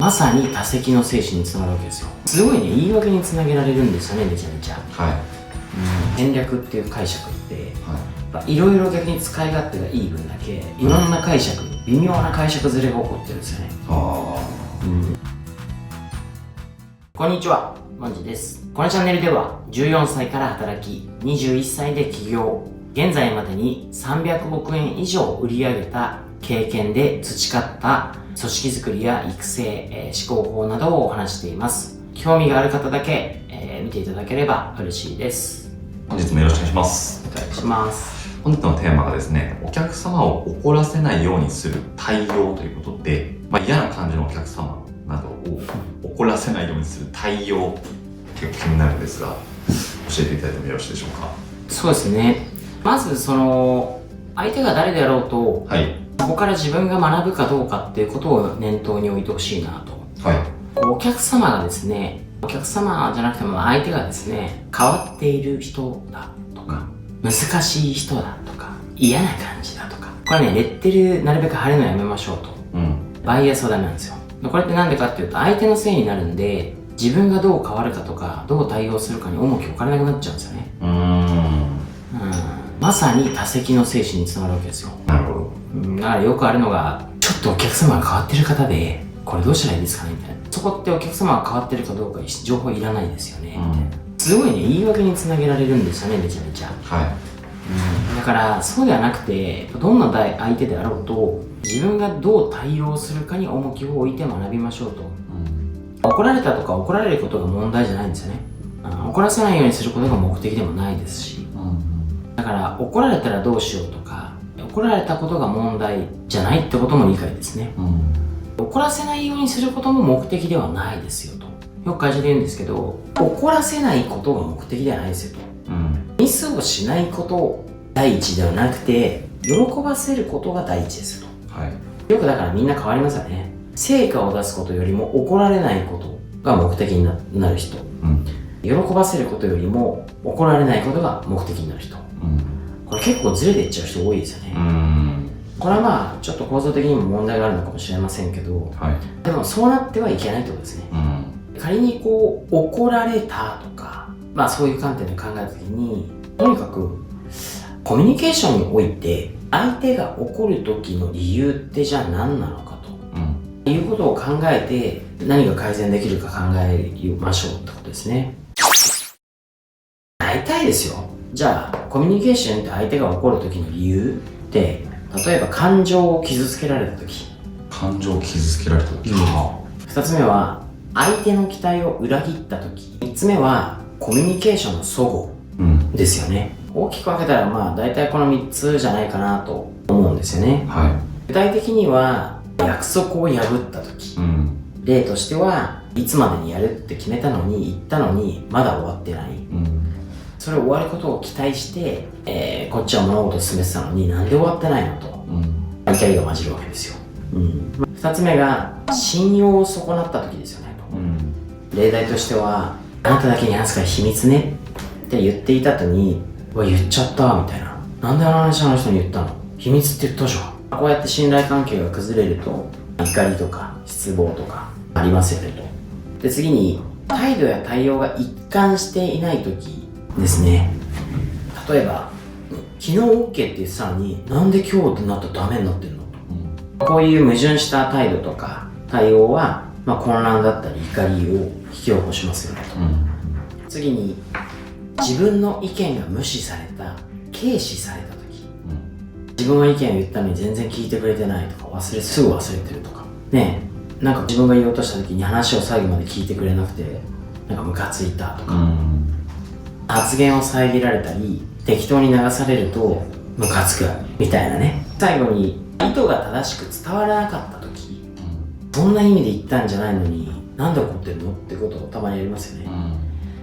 まさに多責の精神につながるわけですよ。すごいね、言い訳につなげられるんですよね、めちゃめちゃ。はい。戦略っていう解釈って、いろいろ逆に使い勝手がいい分だけ、いろんな解釈、微妙な解釈ずれが起こってるんですよね。こんにちは、まんじです。このチャンネルでは、14歳から働き、21歳で起業、現在までに300億円以上売り上げた経験で培った組織づくりや育成、思考法などをお話しています。興味がある方だけ、見ていただければ嬉しいです。本日もよろしくお願いします。お願いします。本日のテーマがですね、お客様を怒らせないようにする対応ということで、嫌な感じのお客様などを怒らせないようにする対応、結構気になるんですが、教えていただいてもよろしいでしょうか。そうですね。まず相手が誰であろうと、ここから自分が学ぶかどうかっていうことを念頭に置いてほしいなと。お客様がですね、お客様じゃなくても相手がですね、変わっている人だとか、難しい人だとか、嫌な感じだとか、これね、レッテルなるべく貼るのやめましょうと。バイアスはダメなんですよ。これってなんでかっていうと、相手のせいになるんで、自分がどう変わるかとか、どう対応するかに重きを置かれなくなっちゃうんですよね。まさに多責の精神につながるわけですよ。なるほど。だからよくあるのが、ちょっとお客様が変わってる方で、これどうしたらいいですかねみたいな。そこってお客様が変わってるかどうか情報いらないですよね、みたいな。すごいね、言い訳につなげられるんですよね、めちゃめちゃ。だからそうではなくて、どんな相手であろうと、自分がどう対応するかに重きを置いて学びましょうと。怒られたとか怒られることが問題じゃないんですよね。怒らせないようにすることが目的でもないですし。だから怒られたらどうしようとか、怒られたことが問題じゃないってことも理解ですね。怒らせないようにすることも目的ではないですよと。よく会社で言うんですけど、怒らせないことが目的ではないですよと。ミスをしないことを第一ではなくて、喜ばせることが第一ですよと。よくだからみんな変わりますよね。成果を出すことよりも怒られないことが目的になる人。喜ばせることよりも怒られないことが目的になる人。これ結構ずれていっちゃう人多いですよね。これはちょっと構造的にも問題があるのかもしれませんけど、でもそうなってはいけないってことですね。仮に怒られたとか、そういう観点で考えたときに、とにかくコミュニケーションにおいて相手が怒る時の理由ってじゃあ何なのかと、いうことを考えて何が改善できるか考えましょうってことですね。大体ですよ。じゃあコミュニケーションって相手が怒る時の理由って、例えば感情を傷つけられた時。感情を傷つけられた時。2つ目は相手の期待を裏切った時。3つ目はコミュニケーションの齟齬ですよね。大きく分けたら大体この3つじゃないかなと思うんですよね。具体的には約束を破った時、例としてはいつまでにやるって決めたのに言ったのにまだ終わってない、それ終わることを期待して、こっちは物事を進めてたのになんで終わってないのと、怒りが混じるわけですよ。2つ目が信用を損なった時ですよねと。例題としては、あなただけに話すから秘密ねって言っていた後に、言っちゃったみたいな。なんであの話あの人に言ったの？秘密って言ったじゃん。こうやって信頼関係が崩れると、怒りとか失望とかありますよねと。で、次に態度や対応が一貫していない時ですね。例えば昨日 OK って言ってたのに、なんで今日になったらダメになってんのと。こういう矛盾した態度とか対応は、混乱だったり怒りを引き起こしますよねと。次に自分の意見が無視された、軽視された時、自分は意見を言ったのに全然聞いてくれてないとか、すぐ忘れてるとかね、なんか自分が言おうとした時に話を最後まで聞いてくれなくてなんかムカついたとか、発言を遮られたり適当に流されるとムカつくみたいなね。最後に意図が正しく伝わらなかった時、そんな意味で言ったんじゃないのになんで怒ってるのってことをたまにやりますよね。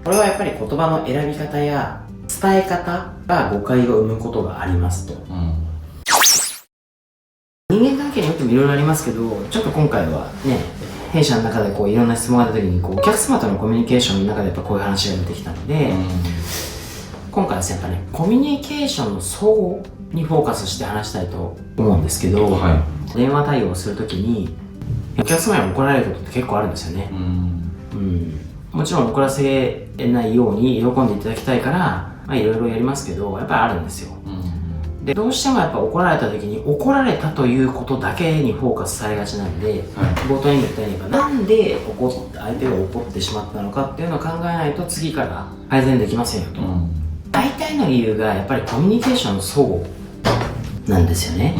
これはやっぱり言葉の選び方や伝え方が誤解を生むことがありますと。人間関係によってもいろいろありますけど、ちょっと今回はね、弊社の中でいろんな質問が出た時にお客様とのコミュニケーションの中でやっぱこういう話が出てきたので、今回はですね、やっぱね、コミュニケーションの相互にフォーカスして話したいと思うんですけど、電話対応するときにお客様に怒られることって結構あるんですよね。もちろん怒らせないように喜んでいただきたいから、いろいろやりますけど、やっぱりあるんですよ。で、どうしてもやっぱ怒られた時に、怒られたということだけにフォーカスされがちなんで、冒頭に言ったように、なんで相手が怒ってしまったのかっていうのを考えないと次から改善できませんよと。大体の理由がやっぱりコミュニケーションの齟齬なんですよね。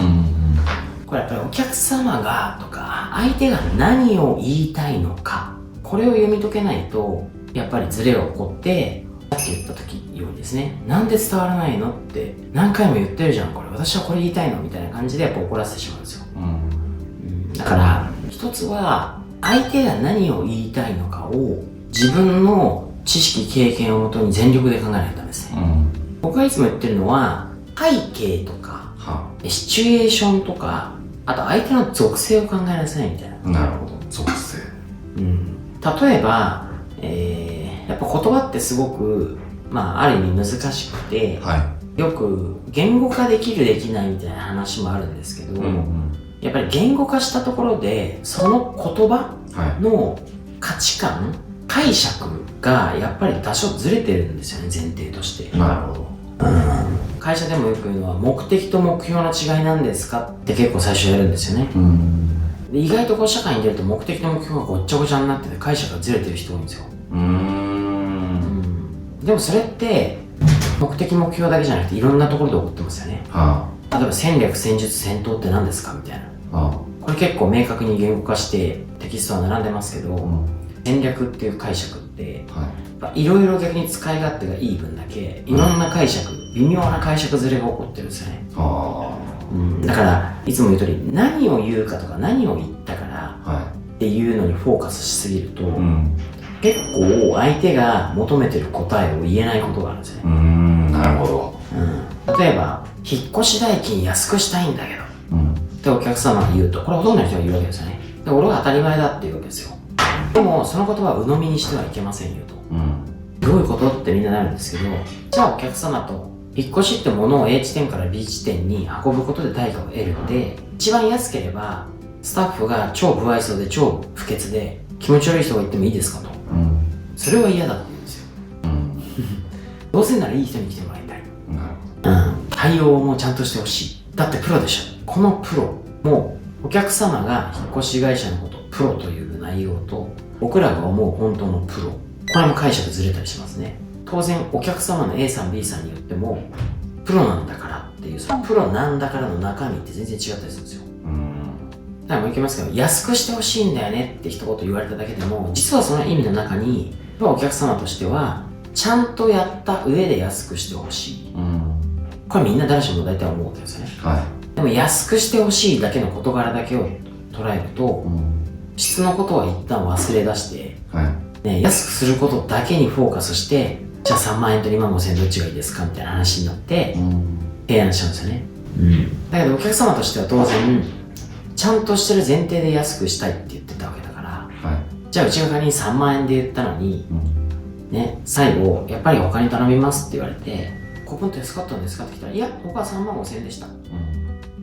これやっぱりお客様がとか、相手が何を言いたいのか、これを読み解けないと、やっぱりズレが起こって、さっき言った時ようにですね、なんで伝わらないのって何回も言ってるじゃん、これ私はこれ言いたいのみたいな感じでやっぱ怒らせてしまうんですよ。だから一つは相手が何を言いたいのかを自分の知識経験をもとに全力で考えないとダメですね。僕がいつも言ってるのは背景とかシチュエーションとか、あと相手の属性を考えなさいみたいな。なるほど、属性。例えば、やっぱ言葉ってすごく、ある意味難しくて、よく言語化できるできないみたいな話もあるんですけど、やっぱり言語化したところでその言葉の価値観、解釈がやっぱり多少ずれてるんですよね、前提として。なるほど。会社でもよく言うのは、目的と目標の違いなんですかって結構最初やるんですよね。で意外とこう社会に出ると目的と目標がごっちゃごちゃになってて解釈がずれてる人多いんですよ。でもそれって目的目標だけじゃなくていろんなところで起こってますよね。例えば戦略戦術戦闘って何ですかみたいな。これ結構明確に言語化してテキストは並んでますけど、戦略っていう解釈っていろいろ逆に使い勝手がいい分だけいろんな解釈、微妙な解釈ずれが起こってるんですよね。だからいつも言う通り何を言うかとか何を言ったからっていうのにフォーカスしすぎると、結構相手が求めてる答えを言えないことがあるんですよね。なるほど。例えば引っ越し代金安くしたいんだけど、ってお客様が言うと、これほとんどの人が言うわけですよね。で俺は当たり前だって言うわけですよ。でもその言葉は鵜呑みにしてはいけませんよと。どういうことってみんななるんですけど、じゃあお客様と引っ越しってものを A 地点から B 地点に運ぶことで対価を得るんで、一番安ければスタッフが超不愛想で超不潔で気持ち悪い人が言ってもいいですかと。それは嫌だって言うんですよ。どうせならいい人に来てもらいたい。対応もちゃんとしてほしい。だってプロでしょ。このプロもお客様が引っ越し会社のことをプロという内容と、僕らが思う本当のプロ、これも解釈ずれたりしますね。当然お客様の A さん B さんによってもプロなんだからっていう、そのプロなんだからの中身って全然違ったりするんですよ。だからもういけますけど、安くしてほしいんだよねって一言言われただけでも、実はその意味の中にお客様としてはちゃんとやった上で安くしてほしい、これみんな誰しも大体思うわけですよね。でも安くしてほしいだけの事柄だけを捉えると、質のことは一旦忘れ出して、安くすることだけにフォーカスして、じゃあ3万円と2万5千円どっちがいいですかみたいな話になって提案しちゃうんですよね。だけどお客様としては当然ちゃんとしてる前提で安くしたいって言ってたわけだから、じゃあうちが仮に3万円で言ったのに、最後やっぱり他に頼みますって言われて、ここって安かったんですかって聞いたら、いや他は3万5千円でした、っ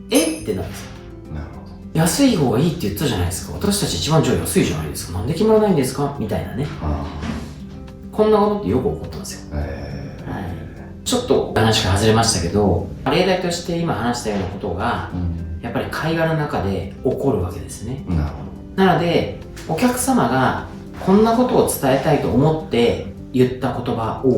てなるんですよ。安い方がいいって言ったじゃないですか。私たち一番上安いじゃないですか。なんで決まらないんですかみたいなね。こんなことってよく起こってますよ。ちょっと話が外れましたけど、例題として今話したようなことが、やっぱり会話の中で起こるわけですね。なのでお客様がこんなことを伝えたいと思って言った言葉を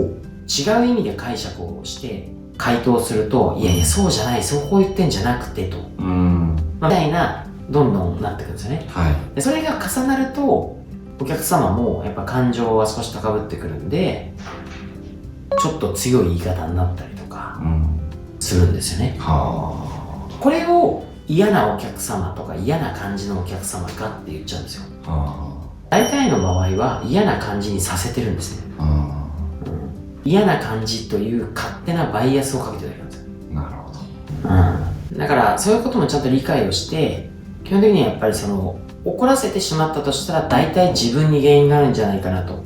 違う意味で解釈をして回答すると、いやいやそうじゃない、そうこう言ってんじゃなくてと、みたいなどんどんなってくるんですよね。でそれが重なるとお客様もやっぱ感情が少し高ぶってくるんで、ちょっと強い言い方になったりとかするんですよね。これを嫌なお客様とか嫌な感じのお客様かって言っちゃうんですよ。大体の場合は嫌な感じにさせてるんですね。嫌な感じという勝手なバイアスをかけてるだけなんですよ。なるほど。だからそういうこともちゃんと理解をして、基本的にはやっぱりその怒らせてしまったとしたら大体自分に原因があるんじゃないかなと、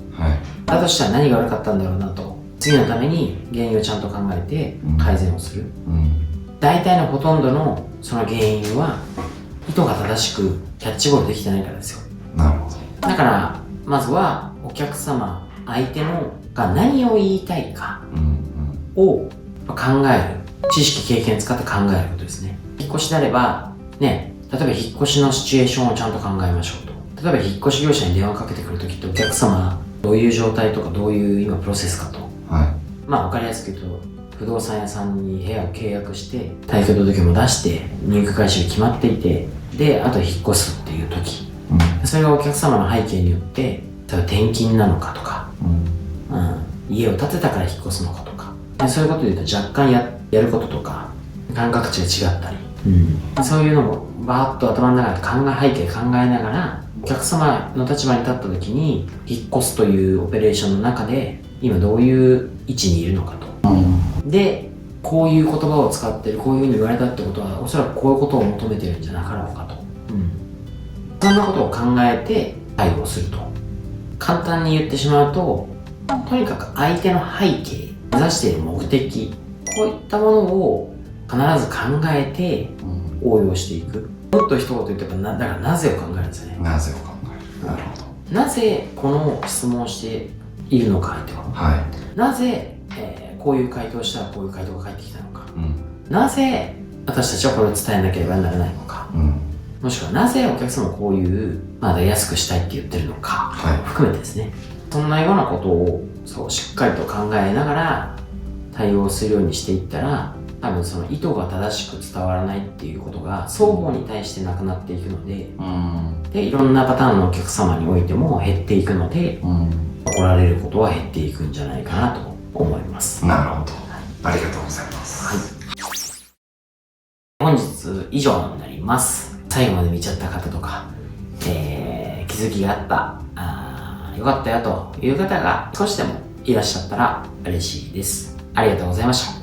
だとしたら何が悪かったんだろうなと、次のために原因をちゃんと考えて改善をする、大体のほとんどのその原因は意図が正しくキャッチボールできてないからですよ。なるほど。だからまずはお客様、相手のが何を言いたいかを考える。知識経験使って考えることですね。引っ越しであればね、例えば引っ越しのシチュエーションをちゃんと考えましょうと。例えば引っ越し業者に電話かけてくるときってお客様どういう状態とかどういう今プロセスかと。まあ分かりやすく言うと、不動産屋さんに部屋を契約して退去届も出して入居開始が決まっていて、であと引っ越すっていう時、それがお客様の背景によって例えば転勤なのかとか、家を建てたから引っ越すのかとか、そういうことで言うと若干やることとか感覚値が違ったり、そういうのもバーッと頭の中で背景考えながらお客様の立場に立った時に引っ越すというオペレーションの中で今どういう位置にいるのかと、でこういう言葉を使ってる、こういうふうに言われたってことはおそらくこういうことを求めてるんじゃなかろうかと、そんなことを考えて対応すると。簡単に言ってしまうと、とにかく相手の背景、目指している目的、こういったものを必ず考えて応用していく。もっと一言言ってばだからなぜを考えるんですよね。なぜを考える。なるほど。なぜこの質問をしているのか、相手は。なぜ、こういう回答をしたらこういう回答が返ってきたのか。なぜ私たちはこれを伝えなければならないのか。もしくはなぜお客様をこういう安くしたいって言ってるのか、含めてですね。そんなようなことをしっかりと考えながら対応するようにしていったら、多分その意図が正しく伝わらないっていうことが双方に対してなくなっていくので、でいろんなパターンのお客様においても減っていくので、怒られることは減っていくんじゃないかなと思います。なるほど。ありがとうございます。本日以上になります。最後まで見ちゃった方とか、気づきがあった、よかったよという方が少しでもいらっしゃったら嬉しいです。ありがとうございました。